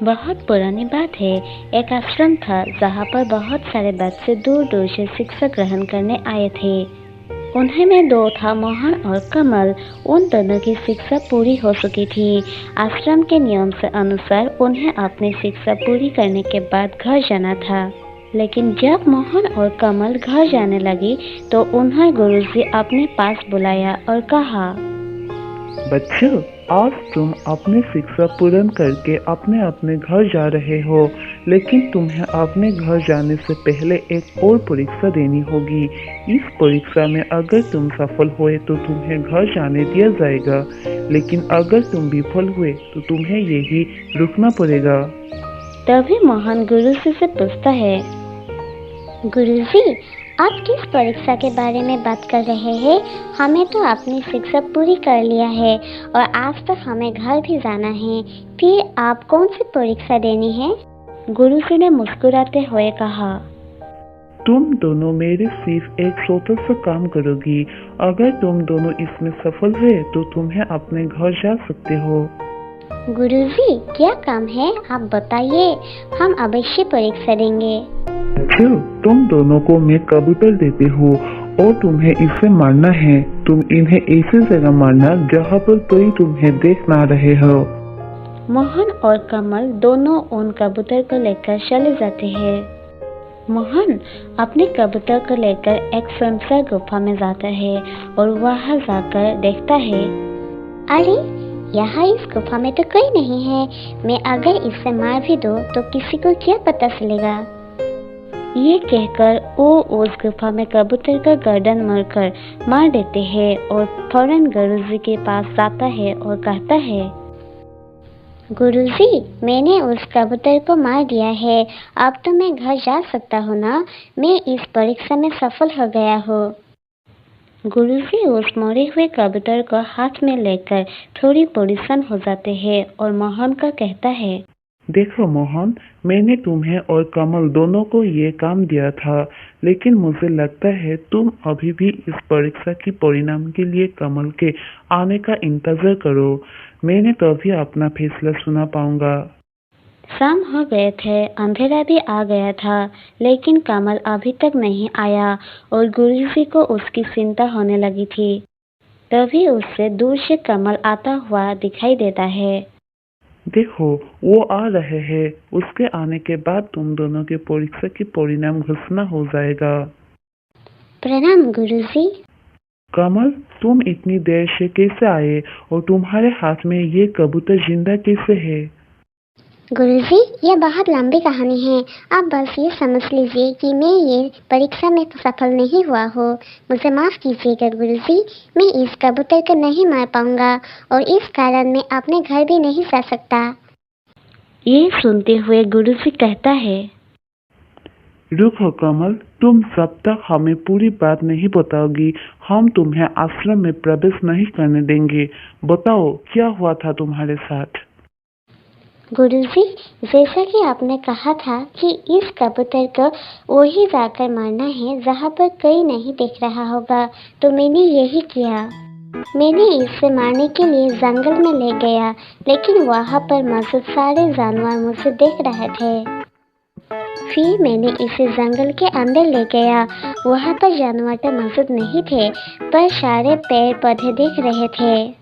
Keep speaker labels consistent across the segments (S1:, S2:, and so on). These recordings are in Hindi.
S1: बहुत पुरानी बात है। एक आश्रम था जहाँ पर बहुत सारे बच्चे दूर दूर से शिक्षा ग्रहण करने आए थे। उन्हीं में दो था, मोहन और कमल। उन दोनों की शिक्षा पूरी हो चुकी थी। आश्रम के नियम से अनुसार उन्हें अपनी शिक्षा पूरी करने के बाद घर जाना था। लेकिन जब मोहन और कमल घर जाने लगी तो उन्हें गुरुजी अपने पास बुलाया और कहा,
S2: बच्चों, आज तुम अपनी शिक्षा पूर्ण करके अपने अपने घर जा रहे हो, लेकिन तुम्हें अपने घर जाने से पहले एक और परीक्षा देनी होगी। इस परीक्षा में अगर तुम सफल हुए तो तुम्हें घर जाने दिया जाएगा, लेकिन अगर तुम विफल हुए तो तुम्हें यही रुकना पड़ेगा।
S1: तभी मोहन गुरुजी से पूछता है, गुरुजी, आप किस परीक्षा के बारे में बात कर रहे हैं? हमें तो अपनी शिक्षा पूरी कर लिया है और आज तक हमें घर भी जाना है। फिर आप कौन सी परीक्षा देनी है? गुरुजी ने मुस्कुराते हुए कहा,
S2: तुम दोनों मेरे सिर्फ एक छोटा सा काम करोगी। अगर तुम दोनों इसमें सफल हुए तो तुम्हें अपने घर जा सकते हो।
S1: गुरुजी, क्या काम है? आप बताइए, हम अवश्य परीक्षा देंगे।
S2: बच्चों, तुम दोनों को मैं कबूतर देती हूँ और तुम्हें इसे मारना है। तुम इन्हें ऐसी जगह मारना जहाँ पर कोई तुम्हें देख ना रहे हो।
S1: मोहन और कमल दोनों उन कबूतर को लेकर चले जाते हैं। मोहन अपने कबूतर को लेकर एक सुनसान गुफा में जाता है और वहां जाकर देखता है, अरे यहाँ इस गुफा में तो कोई नहीं है। मैं अगर इसे मार भी दूं तो किसी को क्या पता चलेगा? ये कहकर वो उस गुफा में कबूतर का गर्दन मार देते हैं और फौरन गुरुजी के पास जाता है और कहता है, गुरुजी, मैंने उस कबूतर को मार दिया है। अब तो मैं घर जा सकता हूँ ना? मैं इस परीक्षा में सफल हो गया हूँ। गुरुजी उस मरे हुए कबूतर को हाथ में लेकर थोड़ी परेशान हो जाते हैं और मोहन को कहता है,
S2: देखो मोहन, मैंने तुम्हें और कमल दोनों को ये काम दिया था, लेकिन मुझे लगता है तुम अभी भी इस परीक्षा की परिणाम के लिए कमल के आने का इंतजार करो। मैंने तभी अपना फैसला सुना पाऊंगा।
S1: शाम हो गए थे, अंधेरा भी आ गया था, लेकिन कमल अभी तक नहीं आया और गुरुजी को उसकी चिंता होने लगी थी। तभी उससे दूर से कमल आता हुआ दिखाई देता है।
S2: देखो, वो आ रहे हैं। उसके आने के बाद तुम दोनों के परीक्षा की परिणाम घोषणा हो जाएगा।
S1: प्रणाम गुरुजी।
S2: कमल, तुम इतनी देर से कैसे आए और तुम्हारे हाथ में ये कबूतर जिंदा कैसे है?
S1: गुरुजी, ये बहुत लंबी कहानी है। आप बस ये समझ लीजिए कि मैं ये परीक्षा में सफल नहीं हुआ हूँ। मुझे माफ़ कीजिएगा गुरुजी, मैं इस कबूतर को नहीं मार पाऊंगा और इस कारण मैं अपने घर भी नहीं जा सकता। ये सुनते हुए गुरुजी कहता है,
S2: रुको कमल, तुम जब तक हमें पूरी बात नहीं बताओगी हम तुम्हें आश्रम में प्रवेश नहीं करने देंगे। बताओ, क्या हुआ था तुम्हारे साथ?
S1: गुरुजी, जैसा कि आपने कहा था कि इस कबूतर को वही जाकर मारना है जहाँ पर कोई नहीं देख रहा होगा, तो मैंने यही किया। मैंने इसे मारने के लिए जंगल में ले गया, लेकिन वहाँ पर मौजूद सारे जानवर मुझे देख रहे थे। फिर मैंने इसे जंगल के अंदर ले गया। वहाँ पर जानवर तो मौजूद नहीं थे, पर सारे पेड़ पौधे दिख रहे थे।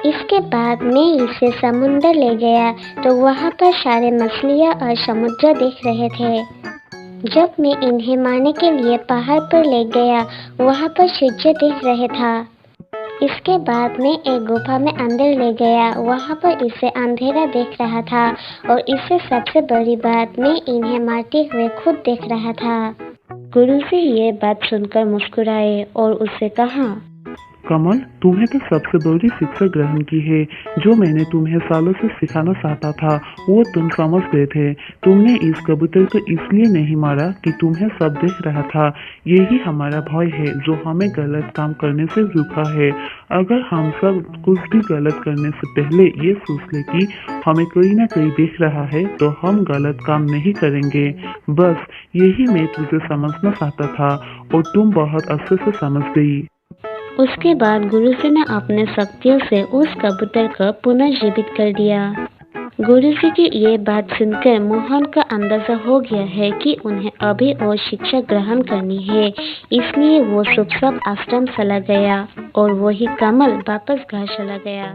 S1: इसके बाद मैं इसे समुंदर ले गया तो वहाँ पर सारे मछलियाँ और समुद्र दिख रहे थे। जब मैं इन्हें मारने के लिए पहाड़ पर ले गया, वहाँ पर सूर्य दिख रहे था। इसके बाद मैं एक गुफा में अंदर ले गया, वहाँ पर इसे अंधेरा देख रहा था और इससे सबसे बड़ी बात, मैं इन्हें मारते हुए खुद देख रहा था। गुरुजी ये बात सुनकर मुस्कुराए और उससे कहा,
S2: कमल, तुम्हें तो सबसे बड़ी शिक्षा ग्रहण की है। जो मैंने तुम्हें सालों से सिखाना चाहता था वो तुम समझ गए थे। तुमने इस कबूतर को इसलिए नहीं मारा कि तुम्हें सब देख रहा था। यही हमारा भय है जो हमें गलत काम करने से रुका है। अगर हम सब कुछ भी गलत करने से पहले ये सोच ले कि हमें कोई ना कोई देख रहा है तो हम गलत काम नहीं करेंगे। बस यही मैं तुझे समझना चाहता था और तुम बहुत अच्छे से समझ गई।
S1: उसके बाद गुरुजी ने अपने शक्तियों से उस कबूतर को पुनर्जीवित कर दिया। गुरुजी की ये बात सुनकर मोहन का अंदाजा हो गया है कि उन्हें अभी और शिक्षा ग्रहण करनी है, इसलिए वो चुपचाप आश्रम चला गया और वही कमल वापस घर चला गया।